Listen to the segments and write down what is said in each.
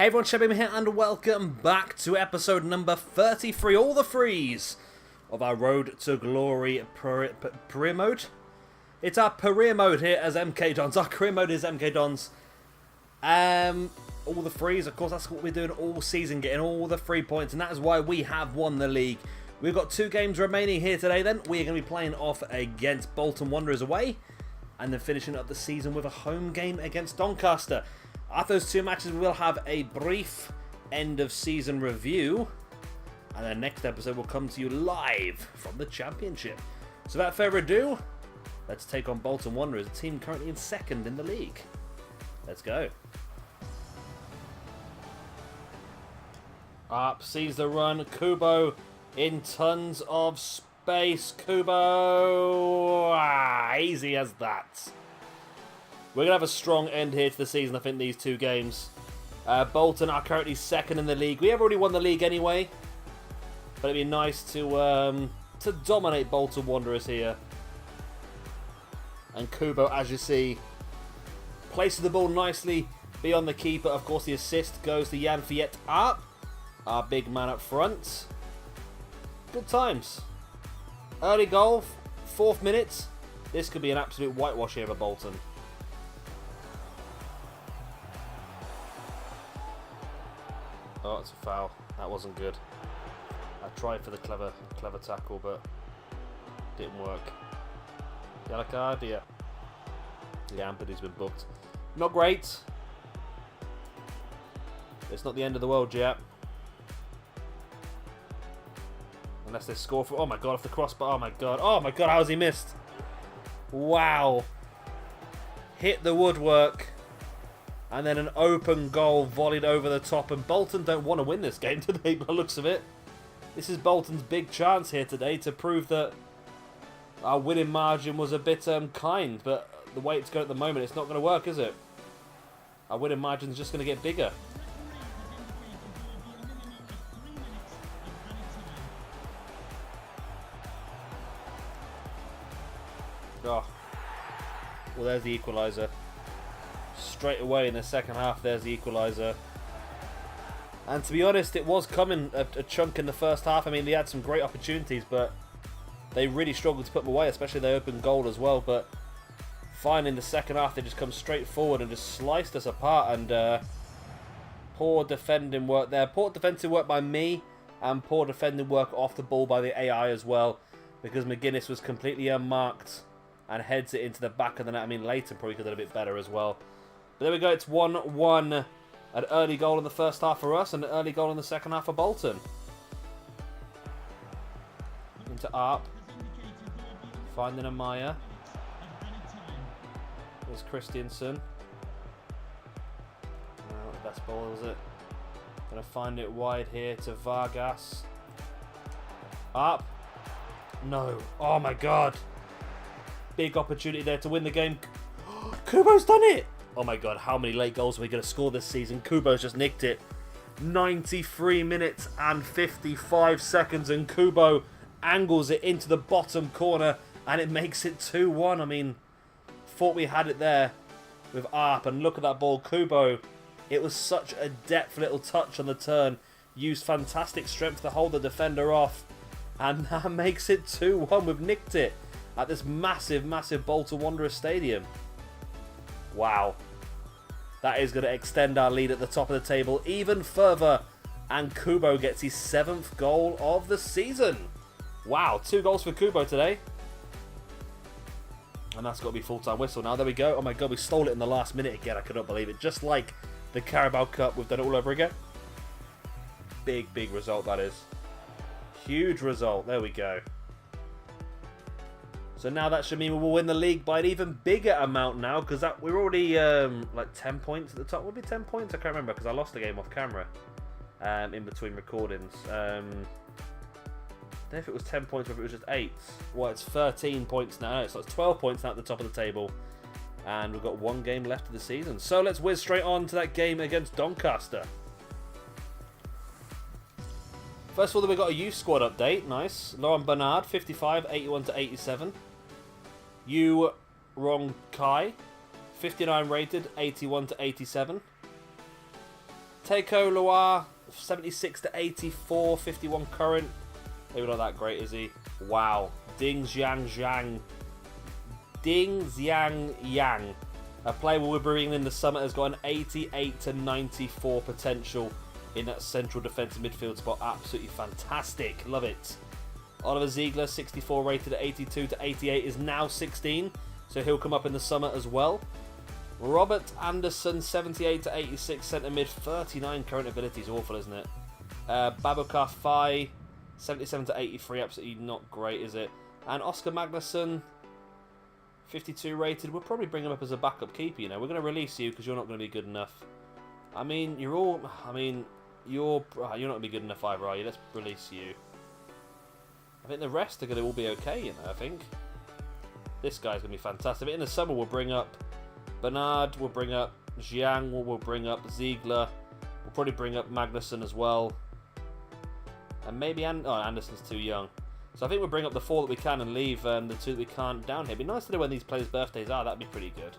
Hey everyone, Shebim here and welcome back to episode number 33, all the frees of our Road to Glory career mode. It's our career mode here as MK Dons. Our career mode is MK Dons. All the frees, of course, that's what we're doing all season, getting all the free points, and that is why we have won the league. We've got 2 games remaining here today then. We are going to be playing off against Bolton Wanderers away, and then finishing up the season with a home game against Doncaster. After those 2 matches, we'll have a brief end-of-season review, and the next episode will come to you live from the Championship. So without further ado, let's take on Bolton Wanderers, a team currently in 2nd in the league. Let's go. Up, sees the run, Kubo in tons of space, Kubo, easy as that. We're going to have a strong end here to the season, I think, these 2 games. Bolton are currently 2nd in the league. We have already won the league anyway, but it'd be nice to dominate Bolton Wanderers here. And Kubo, as you see, places the ball nicely beyond the keeper. Of course, the assist goes to Jan Fiet up, our big man up front. Good times. Early goal, 4th minute. This could be an absolute whitewash here for Bolton. Oh, it's a foul. That wasn't good. I tried for the clever tackle, but didn't work. Yellow card, yeah. Lampardy's been booked. Not great. It's not the end of the world yet. Unless they score for... Oh my god, off the crossbar. Oh my god. Oh my god, how's he missed? Wow. Hit the woodwork. And then an open goal volleyed over the top. And Bolton don't want to win this game today by the looks of it. This is Bolton's big chance here today to prove that our winning margin was a bit kind. But the way it's going at the moment, it's not going to work, is it? Our winning margin is just going to get bigger. Oh. Well, there's the equaliser. Straight away in the second half, there's the equaliser. And to be honest, it was coming a chunk in the first half. I mean, they had some great opportunities, but they really struggled to put them away, especially the open goal as well. But fine, in the second half, they just come straight forward and just sliced us apart. And poor defending work there. Poor defensive work by me, and poor defending work off the ball by the AI as well, because McGuinness was completely unmarked and heads it into the back of the net. I mean, Leighton probably could have done a bit better as well. But there we go, it's 1-1. An early goal in the first half for us and an early goal in the second half for Bolton. Into Arp. Finding Amaya. There's Christiansen. Not the best ball, is it? Gonna find it wide here to Vargas. Arp. No. Oh my god. Big opportunity there to win the game. Kubo's done it! Oh my god, how many late goals are we going to score this season? Kubo's just nicked it. 93 minutes and 55 seconds, and Kubo angles it into the bottom corner, and it makes it 2-1. I mean, thought we had it there with Arp, and look at that ball. Kubo, it was such a deft little touch on the turn. Used fantastic strength to hold the defender off, and that makes it 2-1. We've nicked it at this massive, massive Bolton Wanderers stadium. Wow. That is going to extend our lead at the top of the table even further. And Kubo gets his 7th goal of the season. Wow, 2 goals for Kubo today. And that's got to be full-time whistle now. There we go. Oh my god, we stole it in the last minute again. I could not believe it. Just like the Carabao Cup, we've done it all over again. Big, big result that is. Huge result. There we go. So now that should mean we will win the league by an even bigger amount now, because we're already like 10 points at the top. Would it be 10 points? I can't remember because I lost the game off camera in between recordings. I don't know if it was 10 points or if it was just 8. Well, it's 13 points now. So it's 12 points now at the top of the table. And we've got 1 game left of the season. So let's whiz straight on to that game against Doncaster. First of all, we've got a youth squad update. Nice. Lauren Bernard, 55, 81 to 87. Yu Rong Kai, 59 rated, 81 to 87. Teiko Loire, 76 to 84, 51 current. Maybe not that great, is he? Wow. Ding Xiang Yang. A player we're bringing in the summer has got an 88 to 94 potential in that central defensive midfield spot. Absolutely fantastic. Love it. Oliver Ziegler, 64 rated at 82 to 88, is now 16. So he'll come up in the summer as well. Robert Anderson, 78 to 86, centre mid, 39 current abilities. Awful, isn't it? Babukar Fai, 77 to 83, absolutely not great, is it? And Oscar Magnusson, 52 rated. We'll probably bring him up as a backup keeper, you know. We're going to release you because you're not going to be good enough. I mean, you're not going to be good enough either, are you? Let's release you. I think the rest are going to all be okay, you know, I think. This guy's going to be fantastic. But in the summer, we'll bring up Bernard, we'll bring up Jiang, we'll bring up Ziegler. We'll probably bring up Magnusson as well. And maybe Anderson's too young. So I think we'll bring up the 4 that we can and leave the 2 that we can't down here. It'd be nice to know when these players' birthdays are. That'd be pretty good.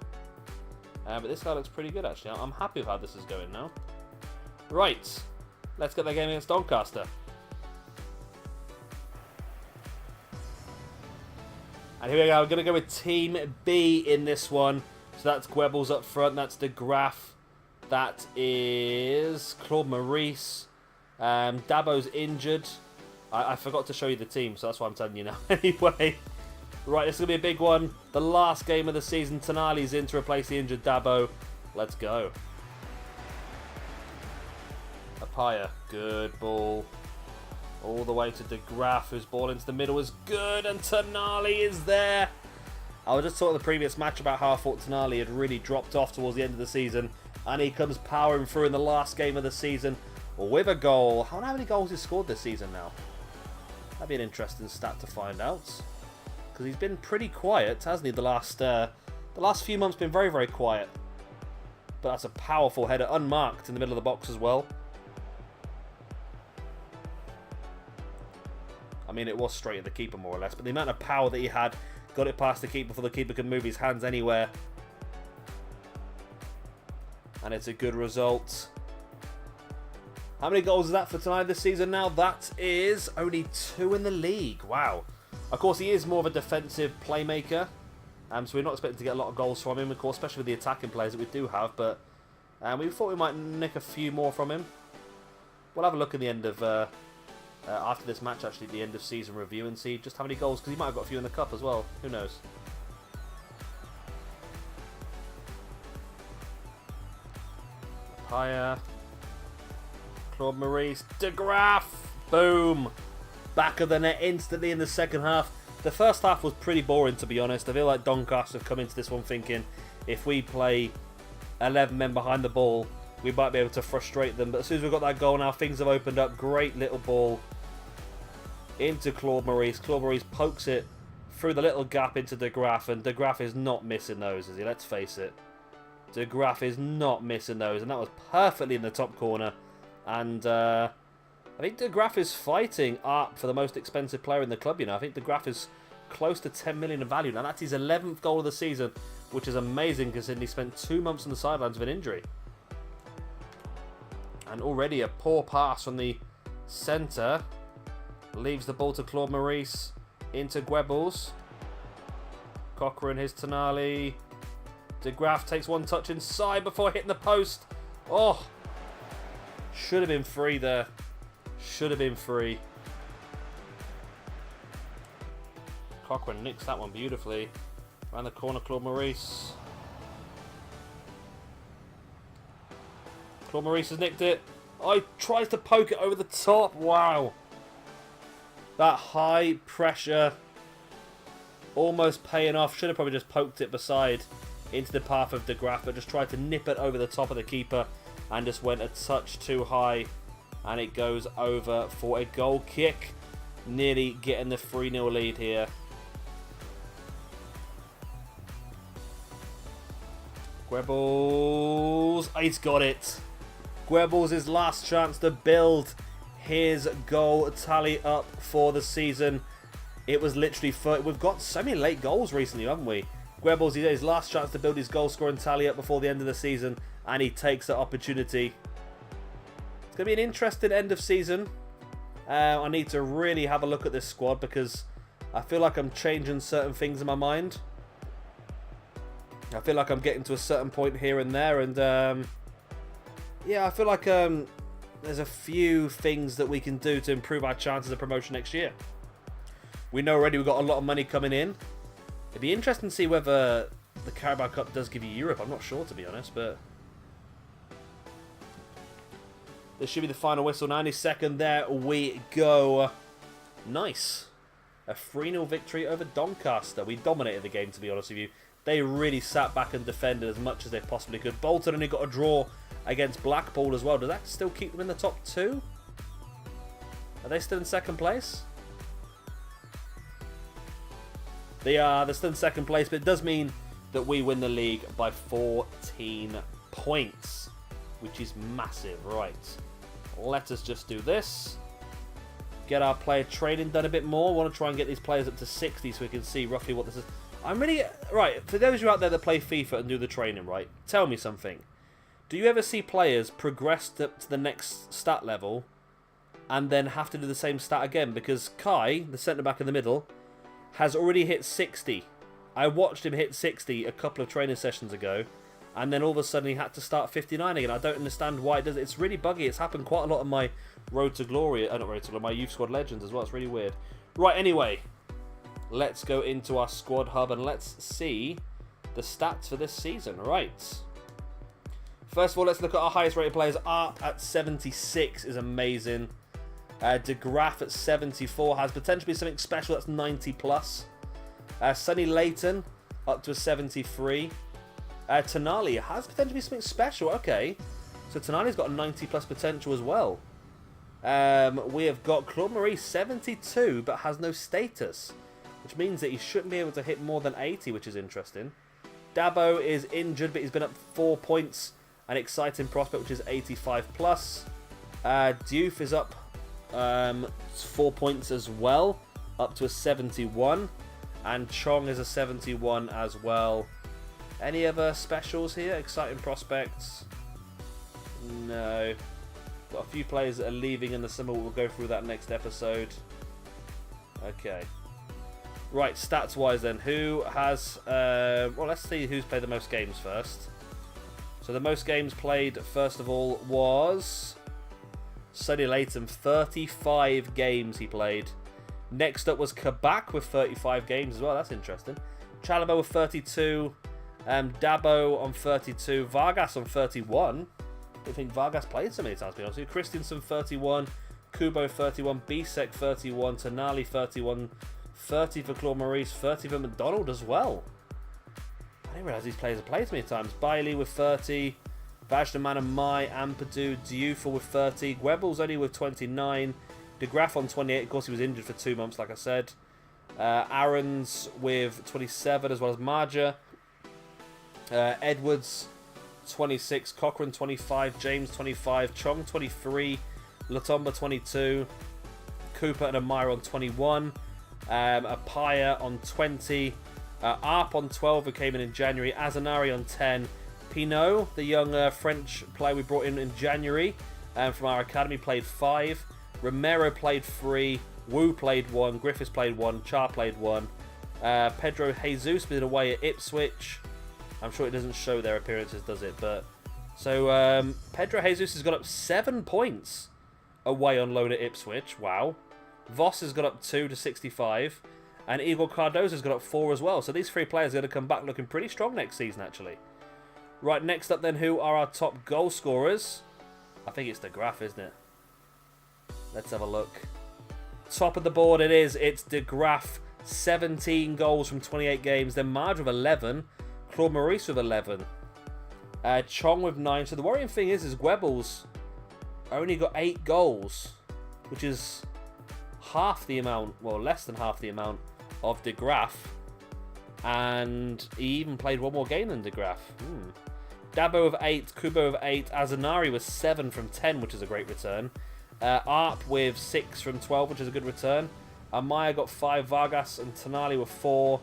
But this guy looks pretty good, actually. I'm happy with how this is going now. Right. Let's get that game against Doncaster. And here we go. We're going to go with Team B in this one. So that's Goebbels up front. That's De Graaf. That is Claude Maurice. Dabo's injured. I forgot to show you the team, so that's why I'm telling you now. Anyway, right, this is going to be a big one. The last game of the season. Tonali's in to replace the injured Dabo. Let's go. Apaya, good ball. All the way to De Graaf, whose ball into the middle is good, and Tonali is there. I was just talking in the previous match about how I thought Tonali had really dropped off towards the end of the season, and he comes powering through in the last game of the season with a goal. How many goals he's scored this season now? That'd be an interesting stat to find out, because he's been pretty quiet, hasn't he? The last few months been very, very quiet. But that's a powerful header, unmarked in the middle of the box as well. I mean, it was straight at the keeper more or less, but the amount of power that he had, got it past the keeper before the keeper could move his hands anywhere. And it's a good result. How many goals is that for tonight this season now? That is only 2 in the league. Wow. Of course, he is more of a defensive playmaker. So we're not expecting to get a lot of goals from him, of course, especially with the attacking players that we do have. But we thought we might nick a few more from him. We'll have a look at the end of... after this match, actually, the end of season review, and see just how many goals, because he might have got a few in the cup as well. Who knows? Paya, Claude Maurice, De Graaf, boom! Back of the net instantly in the second half. The first half was pretty boring, to be honest. I feel like Doncaster have come into this one thinking if we play 11 men behind the ball, we might be able to frustrate them. But as soon as we've got that goal now, things have opened up. Great little ball into Claude Maurice. Claude Maurice pokes it through the little gap into De Graaf, and De Graaf is not missing those, is he? Let's face it. De Graaf is not missing those, and that was perfectly in the top corner. And I think De Graaf is fighting up for the most expensive player in the club, you know. I think De Graaf is close to 10 million in value. Now, that's his 11th goal of the season, which is amazing considering he spent 2 months on the sidelines with an injury. And already a poor pass from the centre. Leaves the ball to Claude Maurice. Into Goebbels. Cochrane, his Tonali. De Graaf takes one touch inside before hitting the post. Oh! Should have been free there. Should have been free. Cochrane nicks that one beautifully. Around the corner, Claude Maurice. Claude Maurice has nicked it. Oh, he tries to poke it over the top. Wow. That high pressure almost paying off. Should have probably just poked it beside into the path of De Graaf, but just tried to nip it over the top of the keeper and just went a touch too high. And it goes over for a goal kick. Nearly getting the 3-0 lead here. Goebbels. He's got it. Goebbels' last chance to build his goal tally up for the season. It was literally... We've got so many late goals recently, haven't we? Goebbels, his last chance to build his goal scoring tally up before the end of the season, and he takes that opportunity. It's going to be an interesting end of season. I need to really have a look at this squad because I feel like I'm changing certain things in my mind. I feel like I'm getting to a certain point here and there, and yeah, I feel like there's a few things that we can do to improve our chances of promotion next year. We know already we've got a lot of money coming in. It'd be interesting to see whether the Carabao Cup does give you Europe. I'm not sure, to be honest, but this should be the final whistle. 92nd, there we go. Nice. A 3-0 victory over Doncaster. We dominated the game, to be honest with you. They really sat back and defended as much as they possibly could. Bolton only got a draw against Blackpool as well. Does that still keep them in the top 2? Are they still in second place? They are. They're still in second place, but it does mean that we win the league by 14 points, which is massive. Right. Let us just do this. Get our player training done a bit more. I want to try and get these players up to 60 so we can see roughly what this is. I'm really... Right, for those of you out there that play FIFA and do the training, right, tell me something. Do you ever see players progress up to the next stat level and then have to do the same stat again? Because Kai, the centre-back in the middle, has already hit 60. I watched him hit 60 a couple of training sessions ago, and then all of a sudden he had to start 59 again. I don't understand why it does it. It's really buggy. It's happened quite a lot on my Road to Glory, not Road to Glory, my Youth Squad Legends as well. It's really weird. Right, anyway, let's go into our squad hub and let's see the stats for this season. Right. First of all, let's look at our highest rated players. Art at 76 is amazing. De Graaf at 74 has potentially something special. That's 90 plus. Sonny Layton up to a 73. Tonali has potentially something special. Okay, so Tonali's got a 90 plus potential as well. We have got Claude Maurice 72 but has no status, which means that he shouldn't be able to hit more than 80, which is interesting. Dabo is injured, but he's been up 4 points. An exciting prospect, which is 85 plus. Diouf is up 4 points as well, up to a 71. And Chong is a 71 as well. Any other specials here? Exciting prospects? No. Got a few players that are leaving in the summer. We'll go through that next episode. Okay. Right, stats-wise then. Who has... well, let's see who's played the most games first. So the most games played, first of all, was... Sonny Layton. 35 games he played. Next up was Kabak with 35 games as well. That's interesting. Chalobah with 32. Dabo on 32. Vargas on 31. I don't think Vargas played so many times, to be honest with you. Christensen 31. Kubo 31. Bisek 31. Tonali 31. 30 for Claude Maurice. 30 for McDonald as well. I didn't realise these players have played so many times. Bailey with 30. Vajdaman and Mai. Ampadu. Diouf with 30. Gwebel's only with 29. De Graaf on 28. Of course, he was injured for 2 months, like I said. Aarons with 27, as well as Marja. Edwards 26. Cochrane 25. James 25. Chong 23. Latomba 22. Cooper and Amira on 21. Apaya on 20. Arp on 12, who came in January. Azanari on 10. Pinot, the young French player we brought in January from our academy, played 5. Romero played 3. Wu played 1. Griffiths played 1. Char played 1. Pedro Jesus been away at Ipswich. I'm sure it doesn't show their appearances, does it? But so Pedro Jesus has got up 7 points away on loan at Ipswich. Wow. Voss has got up 2 to 65. And Igor Cardozo's got up 4 as well. So these 3 players are going to come back looking pretty strong next season, actually. Right, next up then, who are our top goal scorers? I think it's De Graaf, isn't it? Let's have a look. Top of the board it is. It's De Graaf, 17 goals from 28 games. Then Marge with 11. Claude Maurice with 11. Chong with 9. So the worrying thing is Gwebel's only got 8 goals, which is half the amount, well, less than half the amount of De Graaf. And he even played 1 more game than De Graaf. Dabo with 8. Kubo with 8. Azanari with 7 from 10, which is a great return. Arp with 6 from 12, which is a good return. Amaya got 5. Vargas and Tonali with 4.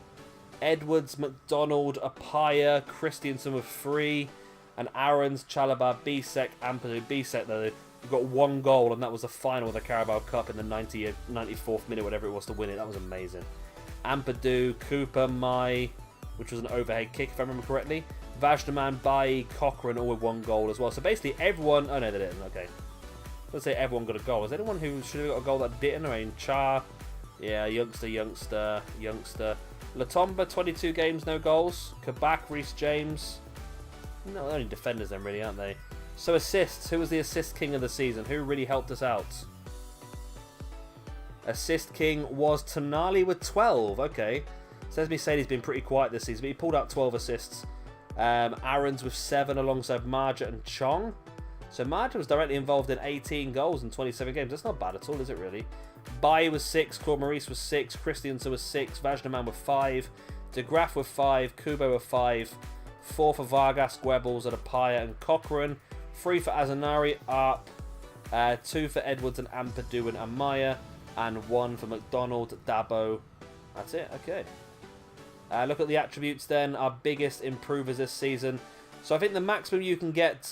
Edwards, McDonald, Apaya, Christiansen with 3. And Aarons, Chalobah, Bisek, Ampadu. Bisek, though, got 1 goal, and that was the final of the Carabao Cup in the 94th minute, whatever it was, to win it. That was amazing. Ampadu, Cooper, Mai, which was an overhead kick, if I remember correctly. Vajdaman, Bailly, Cochrane, all with 1 goal as well. So basically everyone... Oh, no, they didn't. Okay. Let's say everyone got a goal. Was there anyone who should have got a goal that didn't? I mean, Char... Yeah, youngster. Latomba, 22 games, no goals. Kabak, Reece James. No, only defenders then, really, aren't they? So assists. Who was the assist king of the season? Who really helped us out? Assist king was Tonali with 12. Okay. Says me saying he's been pretty quiet this season, but he pulled out 12 assists. Aaron's with 7 alongside Marja and Chong. So Marja was directly involved in 18 goals in 27 games. That's not bad at all, is it really? Bailly was 6, Claude Maurice was 6, Christiansen was 6, Vajdaman with 5, De Graaf with 5, Kubo with 5, 4 for Vargas, Goebbels, Adapaya and Cochrane, 3 for Azanari, Arp, 2 for Edwards and Ampadu and Amaya, and 1 for McDonald, Dabo. That's it, okay. Look at the attributes then, our biggest improvers this season. So I think the maximum you can get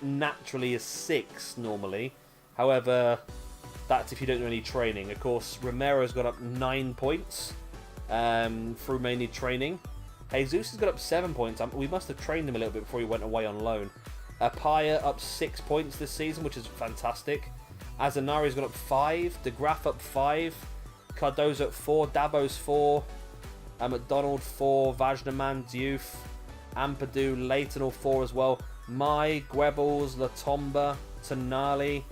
naturally is 6 normally. However, that's if you don't do any training. Of course, Romero's got up 9 points through mainly training. Jesus has got up 7 points. We must have trained him a little bit before he went away on loan. Apaya up 6 points this season, which is fantastic. Azanari's got up 5. De Graaf up 5. Cardozo up 4. Dabo's 4. McDonald 4. Vajdaman, Diouf, Ampadu, Leighton all 4 as well. Mai, Goebbels, Latomba, Tonali.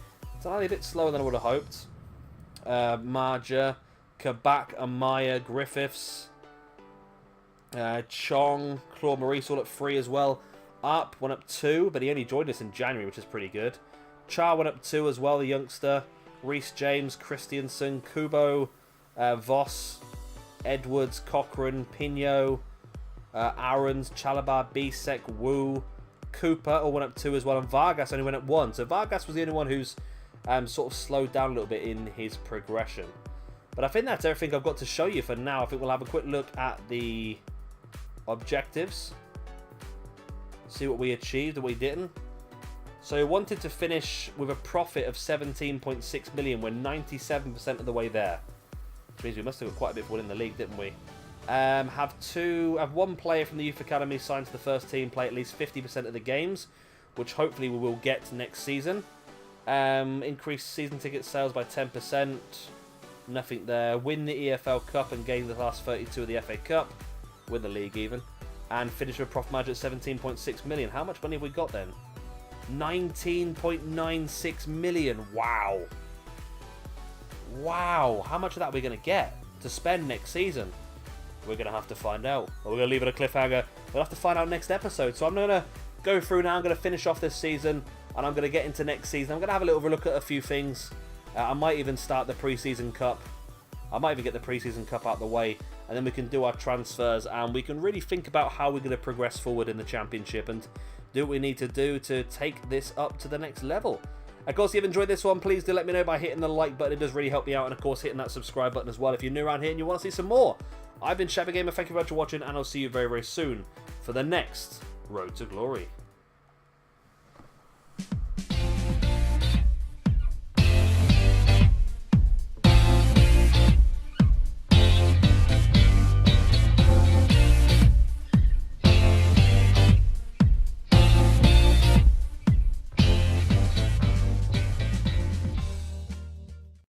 Tonali a bit slower than I would have hoped. Marja, Kabak, Amaya, Griffiths, Chong, Claude Maurice all at 3 as well. Up went up 2, but he only joined us in January, which is pretty good. Char went up 2 as well, the youngster. Reece James, Christiansen, Kubo, Voss, Edwards, Cochrane, Pinot, Aarons, Chalabar, Bisek, Wu, Cooper all went up 2 as well, and Vargas only went up 1. So Vargas was the only one who's sort of slowed down a little bit in his progression. But I think that's everything I've got to show you for now. I think we'll have a quick look at the objectives. See what we achieved and what we didn't. So we wanted to finish with a profit of 17.6 million. We're 97% of the way there. Which means we must have got quite a bit for winning the league, didn't we? Have 1 player from the Youth Academy signed to the first team, play at least 50% of the games, which hopefully we will get next season. Increase season ticket sales by 10%. Nothing there. Win the EFL Cup and gain the last 32 of the FA Cup. Win the league even. And finish with a profit margin at 17.6 million. How much money have we got then? 19.96 million. Wow. Wow. How much of that are we going to get to spend next season? We're going to have to find out. Or we're going to leave it a cliffhanger. We'll have to find out next episode. So I'm going to go through now. I'm going to finish off this season. And I'm going to get into next season. I'm going to have a little look at a few things. I might even start the pre-season cup. I might even get the pre-season cup out of the way. And then we can do our transfers. And we can really think about how we're going to progress forward in the championship. And do what we need to do to take this up to the next level. Of course, if you've enjoyed this one, please do let me know by hitting the like button. It does really help me out. And of course, hitting that subscribe button as well if you're new around here and you want to see some more. I've been Shabba Gamer. Thank you very much for watching. And I'll see you very, very soon for the next Road to Glory.